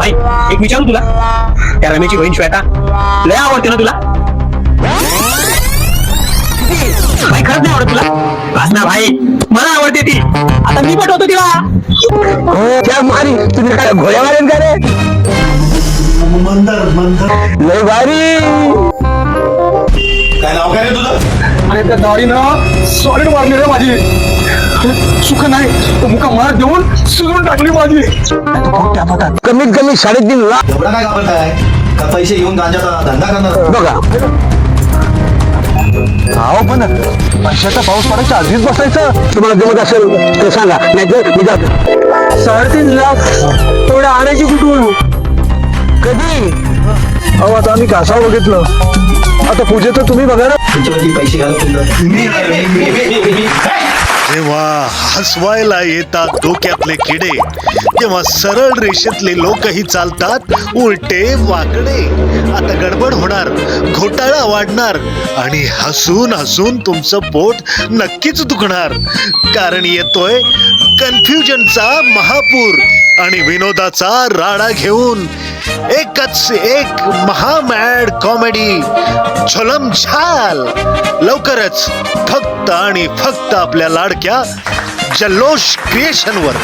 भाई एक विचारू तुला, त्या रमेशची बहीण श्वेता लय आवडते ना तुला? भाई खरंच नाही आवडत तुला? बस ना भाई, मला आवडते ती. आता मी पटवतो तिला. हो त्या मारी तुम्ही काय घोड्या मारेन का रे? लय भारी. काय नाव काय रे तुझं? आणि त्या दाढीनं सॉलिड मारली रे माझी. सुख नाही तो मुका मार देऊन सुजून टाकली माझी. कमीत कमी 3.5 लाख. एवढा काय घाबरताय? का पैसे घेऊन गांजाचा धंदा करणार? बघा अहो पण पैशाचा पाऊस पडायच्या आधीच बसायचं. तुम्हाला जमत असेल तर सांगा, नाहीतर मी जातो. 3.5 लाख तेवढ्या आणायची कुठून? कधी? अहो आता आम्ही कासाव बघितलं, आता पूजेचं तुम्ही बघा ना. तुमच्यावरती पैसे घालून मी जेव्हा हसवायला येतात डोक्यातले किडे, तेव्हा सरळ रेषेतले लोकही चालतात उलटे वाकडे. आता गडबड होणार, घोटाळा वाढणार आणि हसून हसून तुमचं पोट नक्कीच दुखणार. कारण येतोय कन्फ्युजनचा महापूर आणि विनोदाचा राडा घेऊन एकच एक महामॅड कॉमेडी झोलम झाल. लवकरच फक्त आणि फक्त आपल्या लाडक्या जल्लोष क्रिएशनवर.